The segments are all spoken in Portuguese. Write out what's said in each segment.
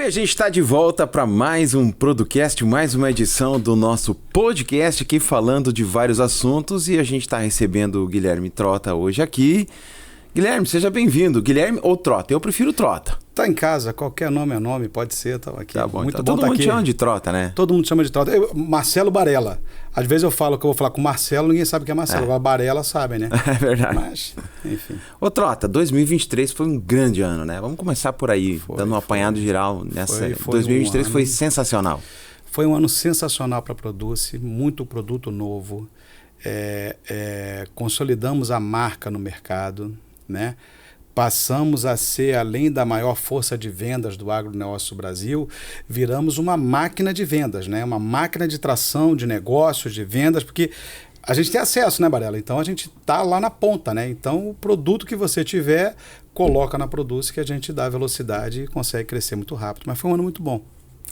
a gente está de volta para mais um Producast, mais uma edição do nosso podcast aqui falando de vários assuntos e a gente está recebendo o Guilherme Trota hoje aqui. Guilherme, seja bem-vindo. Guilherme ou Trota? Eu prefiro Trota. Tá em casa, qualquer nome é nome, pode ser, tá aqui. Tá bom, muito então. bom. Todo mundo aqui. chama de Trota, né? Todo mundo chama de Trota. Marcelo Barella. Às vezes eu falo que eu vou falar com o Marcelo, ninguém sabe que é Marcelo. Agora Barella sabe, né? É verdade. Mas, enfim. Ô Trota, 2023 foi um grande ano, né? Vamos começar por aí, dando um apanhado geral nessa. 2023 foi sensacional. Foi um ano sensacional para a Produce, muito produto novo. Consolidamos a marca no mercado, né? Passamos a ser, além da maior força de vendas do agronegócio do Brasil, viramos uma máquina de vendas, né? Uma máquina de tração de negócios, de vendas, porque a gente tem acesso, né, Barella? Então a gente está lá na ponta, né? Então o produto que você tiver, coloca na Produce que a gente dá velocidade e consegue crescer muito rápido. Mas foi um ano muito bom.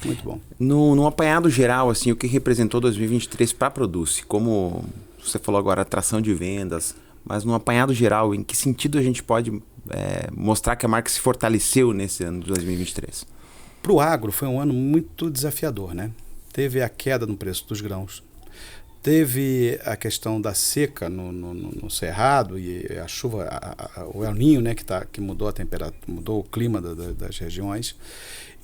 Muito bom. No apanhado geral, assim, o que representou 2023 para a Produce? Como você falou agora, atração de vendas, mas no apanhado geral, em que sentido a gente pode mostrar que a marca se fortaleceu nesse ano de 2023? Para o agro foi um ano muito desafiador, né? Teve a queda no preço dos grãos, teve a questão da seca no Cerrado e a chuva, o El Niño, né, que mudou a temperatura, mudou o clima das regiões.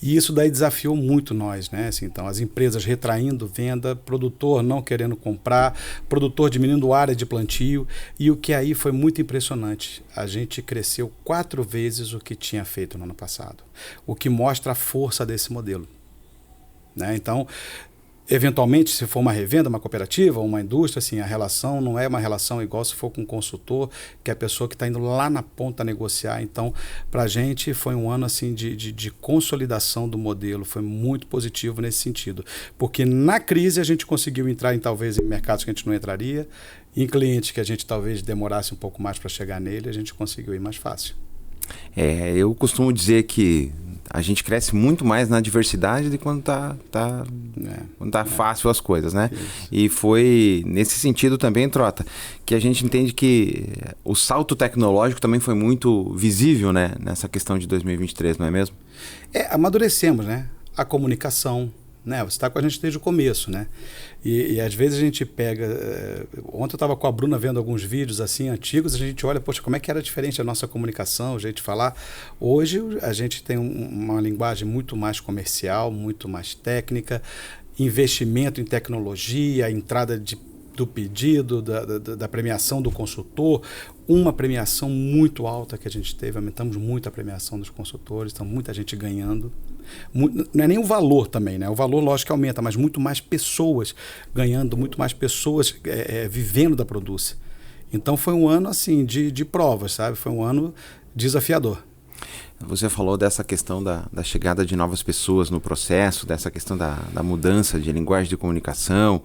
E isso daí desafiou muito nós, né? Assim, então, as empresas retraindo venda, produtor não querendo comprar, produtor diminuindo área de plantio. E o que aí foi muito impressionante, a gente cresceu 4 vezes o que tinha feito no ano passado, o que mostra a força desse modelo, né? Então, eventualmente, se for uma revenda, uma cooperativa, uma indústria, assim, a relação não é uma relação igual se for com um consultor, que é a pessoa que está indo lá na ponta negociar. Então, para a gente foi um ano assim, de consolidação do modelo, foi muito positivo nesse sentido. Porque na crise a gente conseguiu entrar talvez em mercados que a gente não entraria, em clientes que a gente talvez demorasse um pouco mais para chegar nele, a gente conseguiu ir mais fácil. Eu costumo dizer que a gente cresce muito mais na diversidade do que quando tá fácil as coisas, né? Isso. E foi nesse sentido também, Trota, que a gente entende que o salto tecnológico também foi muito visível, né? Nessa questão de 2023, não é mesmo? Amadurecemos, né? A comunicação, né? Você está com a gente desde o começo, né? E às vezes a gente pega... Ontem eu estava com a Bruna vendo alguns vídeos assim antigos, a gente olha, poxa, como é que era diferente a nossa comunicação, o jeito de falar. Hoje a gente tem uma linguagem muito mais comercial, muito mais técnica, investimento em tecnologia, entrada do pedido, da premiação do consultor, uma premiação muito alta que a gente teve, aumentamos muito a premiação dos consultores, então muita gente ganhando. Não é nem o valor também, né? O valor, lógico, que aumenta, mas muito mais pessoas ganhando, muito mais pessoas vivendo da Produce. Então foi um ano assim de provas, sabe? Foi um ano desafiador. Você falou dessa questão da chegada de novas pessoas no processo, dessa questão da mudança de linguagem de comunicação.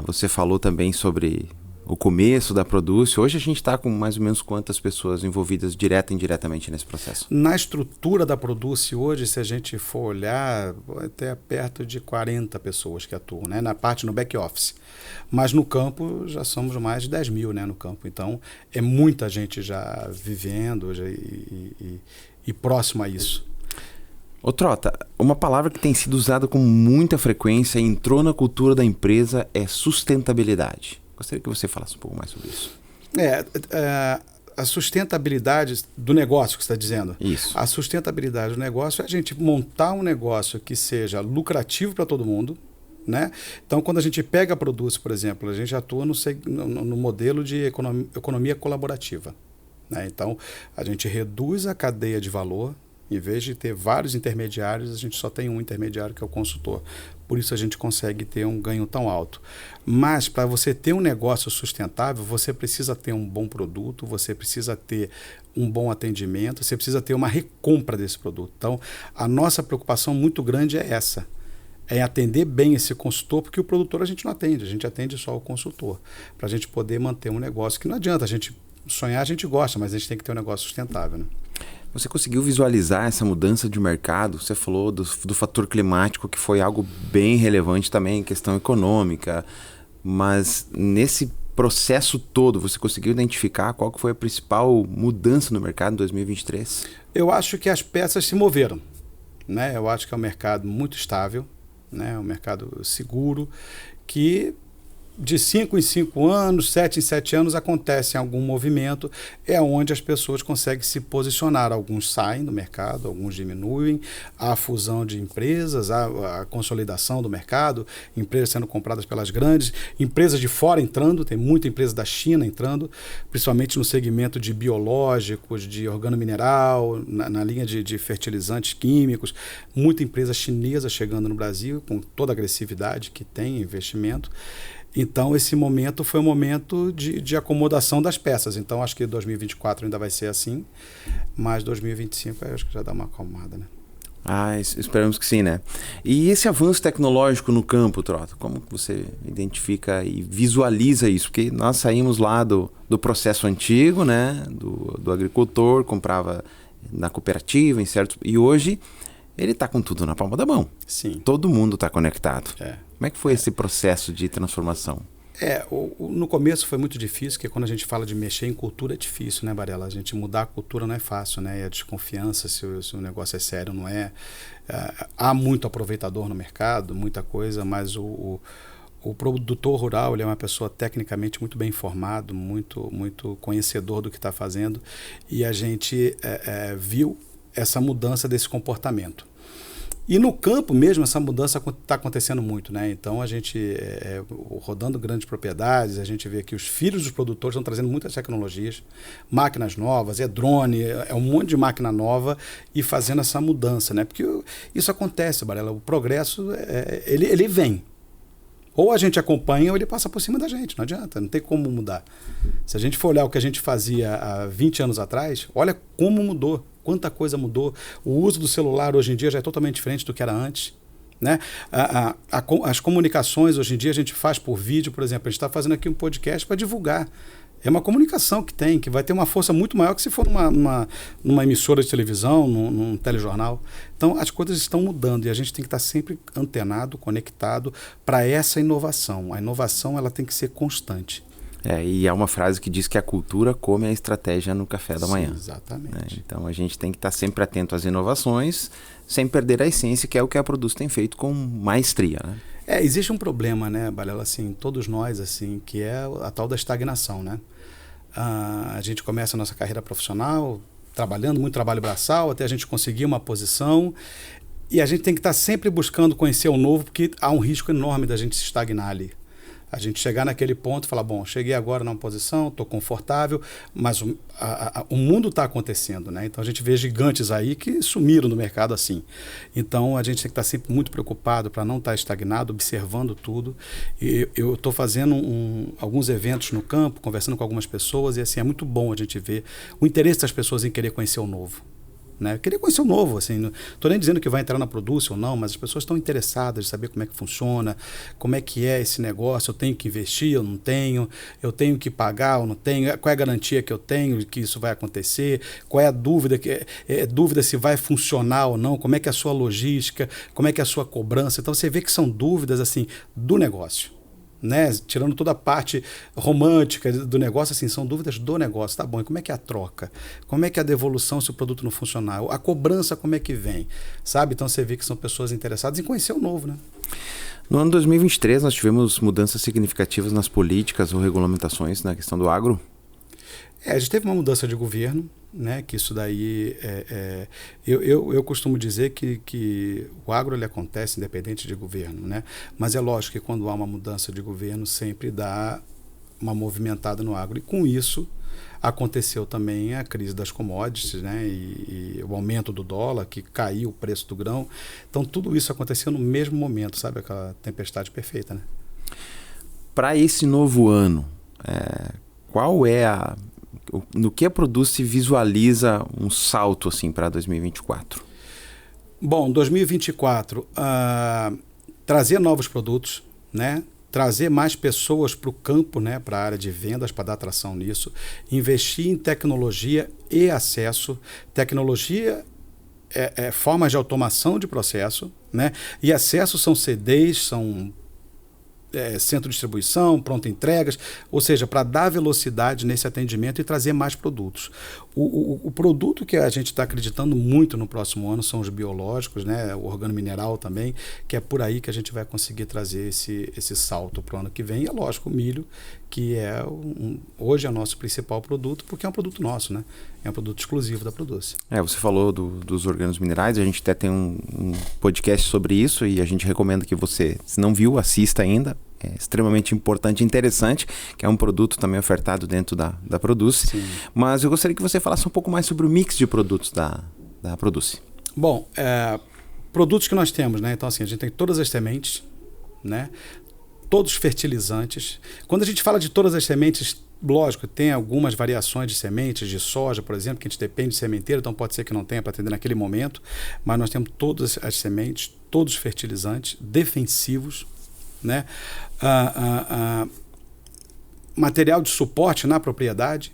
Você falou também sobre o começo da Produce. Hoje a gente está com mais ou menos quantas pessoas envolvidas direta e indiretamente nesse processo? Na estrutura da Produce hoje, se a gente for olhar, até perto de 40 pessoas que atuam, né? Na parte no back office. Mas no campo já somos mais de 10 mil, né? No campo. Então é muita gente já vivendo e próximo a isso. Ô Trota, uma palavra que tem sido usada com muita frequência e entrou na cultura da empresa é sustentabilidade. Gostaria que você falasse um pouco mais sobre isso. A sustentabilidade do negócio que você está dizendo. Isso. A sustentabilidade do negócio é a gente montar um negócio que seja lucrativo para todo mundo, né? Então, quando a gente pega a Produce, por exemplo, a gente atua no modelo de economia colaborativa, né? Então, a gente reduz a cadeia de valor. Em vez de ter vários intermediários, a gente só tem um intermediário que é o consultor. Por isso a gente consegue ter um ganho tão alto. Mas para você ter um negócio sustentável, você precisa ter um bom produto, você precisa ter um bom atendimento, você precisa ter uma recompra desse produto. Então, a nossa preocupação muito grande é essa. É atender bem esse consultor, porque o produtor a gente não atende, a gente atende só o consultor. Para a gente poder manter um negócio que não adianta, a gente sonhar a gente gosta, mas a gente tem que ter um negócio sustentável, né? Você conseguiu visualizar essa mudança de mercado? Você falou do fator climático, que foi algo bem relevante também em questão econômica, mas nesse processo todo, você conseguiu identificar qual que foi a principal mudança no mercado em 2023? Eu acho que as peças se moveram, né? Eu acho que é um mercado muito estável, né? É um mercado seguro, que de 5 em 5 anos, 7 em 7 anos, acontece algum movimento, é onde as pessoas conseguem se posicionar. Alguns saem do mercado, alguns diminuem, há fusão de empresas, há a consolidação do mercado, empresas sendo compradas pelas grandes, empresas de fora entrando, tem muita empresa da China entrando, principalmente no segmento de biológicos, de organomineral, na linha de fertilizantes químicos, muita empresa chinesa chegando no Brasil, com toda a agressividade que tem, investimento. Então, esse momento foi um momento de acomodação das peças. Então, acho que 2024 ainda vai ser assim, mas 2025 acho que já dá uma acalmada, né? Esperamos que sim, né? E esse avanço tecnológico no campo, Trota, como que você identifica e visualiza isso? Porque nós saímos lá do processo antigo, né? Do agricultor, comprava na cooperativa, em certos... E hoje ele está com tudo na palma da mão. Sim. Todo mundo está conectado. É. Como é que foi esse processo de transformação? No começo foi muito difícil, porque quando a gente fala de mexer em cultura é difícil, né, Varela? A gente mudar a cultura não é fácil, né? E a desconfiança se o negócio é sério, não é. Há muito aproveitador no mercado, muita coisa, mas o produtor rural, ele é uma pessoa tecnicamente muito bem informado, muito conhecedor do que está fazendo, e a gente viu essa mudança desse comportamento. E no campo mesmo, essa mudança está acontecendo muito, né? Então, a gente, rodando grandes propriedades, a gente vê que os filhos dos produtores estão trazendo muitas tecnologias, máquinas novas, drone, um monte de máquina nova e fazendo essa mudança, né? Porque isso acontece, Varela, o progresso, ele vem. Ou a gente acompanha ou ele passa por cima da gente, não adianta, não tem como mudar. Se a gente for olhar o que a gente fazia há 20 anos atrás, olha como mudou. Quanta coisa mudou. O uso do celular hoje em dia já é totalmente diferente do que era antes, né? As comunicações hoje em dia a gente faz por vídeo, por exemplo. A gente está fazendo aqui um podcast para divulgar. É uma comunicação que vai ter uma força muito maior que se for numa emissora de televisão, num telejornal. Então, as coisas estão mudando e a gente tem que estar sempre antenado, conectado para essa inovação. A inovação ela tem que ser constante. E há uma frase que diz que a cultura come a estratégia no café da manhã. Sim, exatamente. Né? Então, a gente tem que estar sempre atento às inovações, sem perder a essência, que é o que a Produz tem feito com maestria, né? Existe um problema, né, Balela, assim, todos nós, assim, que é a tal da estagnação, né? A gente começa a nossa carreira profissional, trabalhando, muito trabalho braçal, até a gente conseguir uma posição, e a gente tem que estar sempre buscando conhecer o novo, porque há um risco enorme da gente se estagnar ali. A gente chegar naquele ponto e falar, bom, cheguei agora numa posição, estou confortável, mas o mundo está acontecendo, né? Então a gente vê gigantes aí que sumiram do mercado assim. Então a gente tem que estar sempre muito preocupado para não estar estagnado, observando tudo. E eu estou fazendo alguns eventos no campo, conversando com algumas pessoas, e assim, é muito bom a gente ver o interesse das pessoas em querer conhecer o novo. Né? Eu queria conhecer o novo, assim, não estou nem dizendo que vai entrar na Produce ou não, mas as pessoas estão interessadas em saber como é que funciona, como é que é esse negócio, eu tenho que investir, eu não tenho, eu tenho que pagar ou não tenho, qual é a garantia que eu tenho de que isso vai acontecer, qual é a dúvida, dúvida se vai funcionar ou não, como é que é a sua logística, como é que é a sua cobrança. Então você vê que são dúvidas assim do negócio. Né? Tirando toda a parte romântica do negócio, assim, são dúvidas do negócio, tá bom, e como é que é a troca? Como é que é a devolução se o produto não funcionar? A cobrança como é que vem? Sabe? Então você vê que são pessoas interessadas em conhecer o novo, né? No ano 2023 nós tivemos mudanças significativas nas políticas ou regulamentações na questão do agro? A gente teve uma mudança de governo, né, que isso daí, eu costumo dizer que o agro ele acontece independente de governo, né, mas é lógico que quando há uma mudança de governo sempre dá uma movimentada no agro, e com isso aconteceu também a crise das commodities, né, e o aumento do dólar, que caiu o preço do grão. Então tudo isso aconteceu no mesmo momento, sabe, aquela tempestade perfeita, né? Para esse novo ano, qual é no que a Produz se visualiza um salto assim para 2024? Bom, 2024, trazer novos produtos, né? Trazer mais pessoas para o campo, né? Para a área de vendas, para dar atração nisso, investir em tecnologia e acesso. Tecnologia formas de automação de processo, né? E acesso são CDs, são centro de distribuição, pronto entregas, ou seja, para dar velocidade nesse atendimento e trazer mais produtos. O produto que a gente está acreditando muito no próximo ano são os biológicos, né, o organomineral também, que é por aí que a gente vai conseguir trazer esse salto para o ano que vem. E é lógico, o milho, que hoje é o nosso principal produto, porque é um produto nosso, né? É um produto exclusivo da Produce. Você falou dos orgânicos minerais, a gente até tem um podcast sobre isso e a gente recomenda que você, se não viu, assista ainda. É extremamente importante e interessante, que é um produto também ofertado dentro da Produce. Sim. Mas eu gostaria que você falasse um pouco mais sobre o mix de produtos da Produce. Bom, produtos que nós temos, né? Então, assim, a gente tem todas as sementes, né? Todos os fertilizantes. Quando a gente fala de todas as sementes, lógico, tem algumas variações de sementes, de soja, por exemplo, que a gente depende de sementeiro, então pode ser que não tenha para atender naquele momento, mas nós temos todas as sementes, todos os fertilizantes defensivos, né? Material de suporte na propriedade.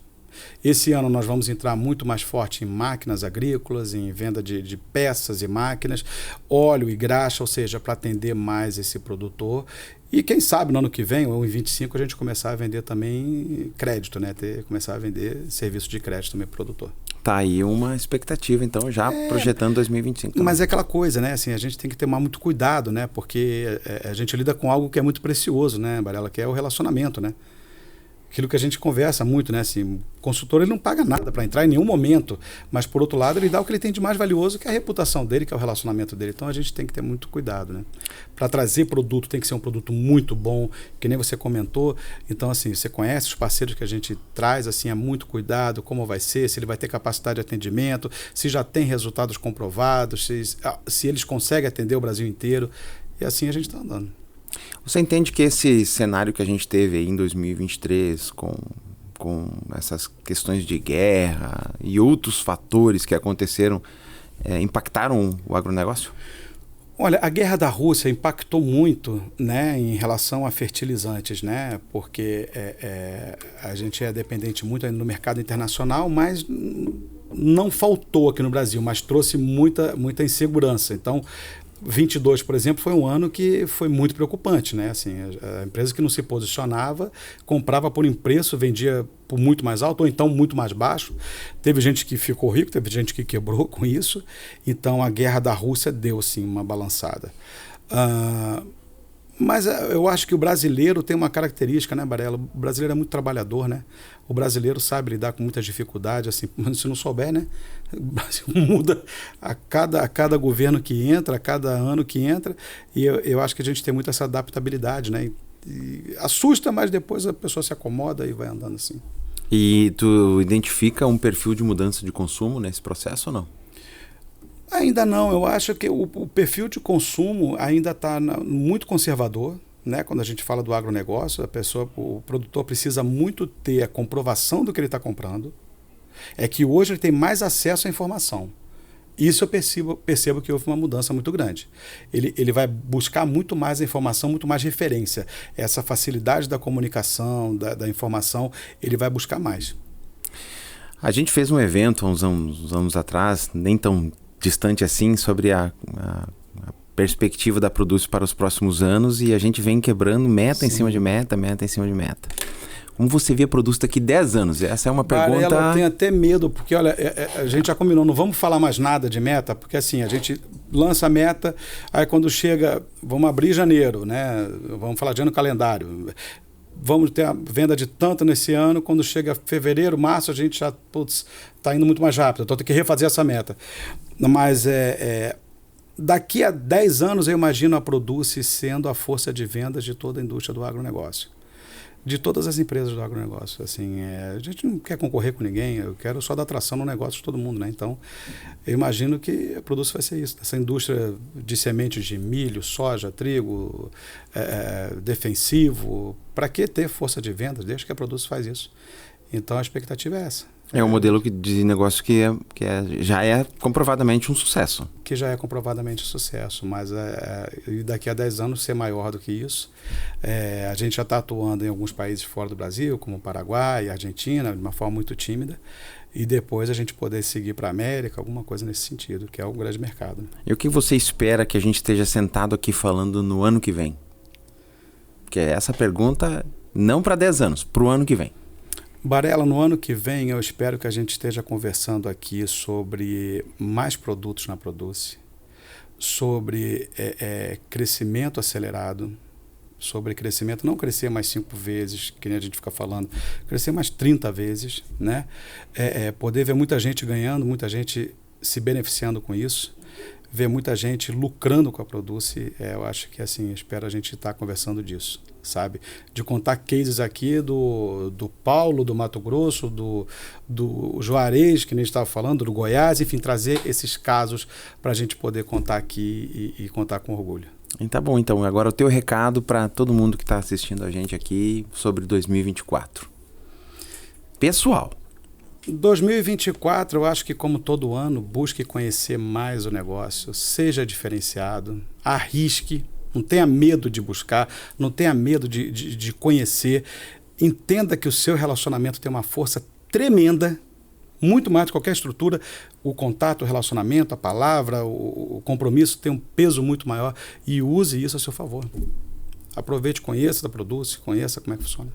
Esse ano nós vamos entrar muito mais forte em máquinas agrícolas, em venda de peças e máquinas, óleo e graxa, ou seja, para atender mais esse produtor. E quem sabe no ano que vem, ou em 25, a gente começar a vender também crédito, né? Começar a vender serviço de crédito também para o produtor. Tá aí uma expectativa, então, já projetando 2025. Também. Mas é aquela coisa, né? Assim, a gente tem que tomar muito cuidado, né? Porque a gente lida com algo que é muito precioso, né, Barela? Que é o relacionamento, né? Aquilo que a gente conversa muito, né? Assim, o consultor ele não paga nada para entrar em nenhum momento, mas por outro lado ele dá o que ele tem de mais valioso, que é a reputação dele, que é o relacionamento dele. Então a gente tem que ter muito cuidado, né? Para trazer produto tem que ser um produto muito bom, que nem você comentou. Então assim, você conhece os parceiros que a gente traz, assim, é muito cuidado, como vai ser, se ele vai ter capacidade de atendimento, se já tem resultados comprovados, se eles conseguem atender o Brasil inteiro. E assim a gente está andando. Você entende que esse cenário que a gente teve aí em 2023, com essas questões de guerra e outros fatores que aconteceram, impactaram o agronegócio? Olha, a guerra da Rússia impactou muito, né, em relação a fertilizantes, né, porque a gente é dependente muito ainda no mercado internacional, mas não faltou aqui no Brasil, mas trouxe muita insegurança. Então, 22, por exemplo, foi um ano que foi muito preocupante, né? Assim, a empresa que não se posicionava, comprava por um preço, vendia por muito mais alto ou então muito mais baixo. Teve gente que ficou rico, teve gente que quebrou com isso. Então, a guerra da Rússia deu, sim, uma balançada. Mas eu acho que o brasileiro tem uma característica, né, Barela? O brasileiro é muito trabalhador, né? O brasileiro sabe lidar com muitas dificuldades, assim, se não souber, né? O Brasil muda a cada governo que entra, a cada ano que entra, e eu acho que a gente tem muito essa adaptabilidade, né? E assusta, mas depois a pessoa se acomoda e vai andando assim. E tu identifica um perfil de mudança de consumo nesse processo ou não? Ainda não, eu acho que o perfil de consumo ainda está muito conservador, né? Quando a gente fala do agronegócio, o produtor precisa muito ter a comprovação do que ele está comprando. É que hoje ele tem mais acesso à informação. Isso eu percebo que houve uma mudança muito grande. Ele vai buscar muito mais a informação, muito mais referência. Essa facilidade da comunicação, da informação, ele vai buscar mais. A gente fez um evento há uns anos atrás, nem tão distante assim, sobre a perspectiva da Produce para os próximos anos, e a gente vem quebrando meta em cima de meta em cima de meta. Como você vê a Produce daqui 10 anos? Essa é uma pergunta... Eu tenho até medo, porque olha, a gente já combinou, não vamos falar mais nada de meta, porque assim, a gente lança a meta, aí quando chega, vamos abrir janeiro, né? Vamos falar de ano calendário, vamos ter a venda de tanto nesse ano, quando chega fevereiro, março, a gente já está indo muito mais rápido, então tem que refazer essa meta. Mas daqui a 10 anos eu imagino a Produce sendo a força de vendas de toda a indústria do agronegócio. De todas as empresas do agronegócio. Assim, a gente não quer concorrer com ninguém, eu quero só dar atração no negócio de todo mundo, né? Então, eu imagino que a Produce vai ser isso. Essa indústria de sementes de milho, soja, trigo, defensivo, para que ter força de vendas? Deixa que a Produce faz isso. Então, a expectativa é essa. É um modelo de negócio que já é comprovadamente um sucesso. Que já é comprovadamente um sucesso, mas daqui a 10 anos ser maior do que isso. A gente já está atuando em alguns países fora do Brasil, como Paraguai e Argentina, de uma forma muito tímida, e depois a gente poder seguir para a América, alguma coisa nesse sentido, que é um grande mercado. E o que você espera que a gente esteja sentado aqui falando no ano que vem? Porque essa pergunta não para 10 anos, para o ano que vem. Barela, no ano que vem eu espero que a gente esteja conversando aqui sobre mais produtos na Produce, sobre crescimento acelerado, sobre crescimento, não crescer mais 5 vezes, que nem a gente fica falando, crescer mais 30 vezes, né? Poder ver muita gente ganhando, muita gente se beneficiando com isso, ver muita gente lucrando com a Produce. Eu acho que assim, espero a gente estar conversando disso, sabe? De contar cases aqui do Paulo, do Mato Grosso, do Juarez, que nem a gente estava falando, do Goiás, enfim, trazer esses casos para a gente poder contar aqui e contar com orgulho. Tá bom, então. Agora o teu recado para todo mundo que está assistindo a gente aqui sobre 2024. Pessoal. 2024, eu acho que como todo ano, busque conhecer mais o negócio, seja diferenciado, arrisque, não tenha medo de buscar, não tenha medo de conhecer, entenda que o seu relacionamento tem uma força tremenda, muito mais de qualquer estrutura. O contato, o relacionamento, a palavra, o compromisso tem um peso muito maior e use isso a seu favor. Aproveite, conheça da Produce, conheça como é que funciona.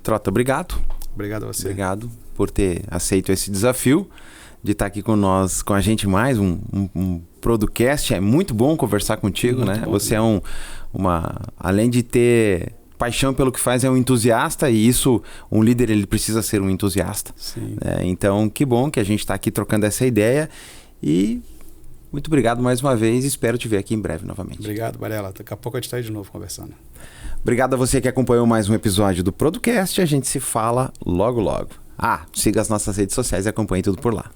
Trota, obrigado. Obrigado a você. Obrigado por ter aceito esse desafio de estar aqui com a gente mais um Producast. É muito bom conversar contigo, muito, né? Bom, você é além de ter paixão pelo que faz, é um entusiasta, e isso, um líder, ele precisa ser um entusiasta. Sim. Então, que bom que a gente está aqui trocando essa ideia, e muito obrigado mais uma vez, espero te ver aqui em breve novamente. Obrigado, Barela. Daqui a pouco a gente está aí de novo conversando. Obrigado a você que acompanhou mais um episódio do Producast. A gente se fala logo, logo. Siga as nossas redes sociais e acompanhe tudo por lá.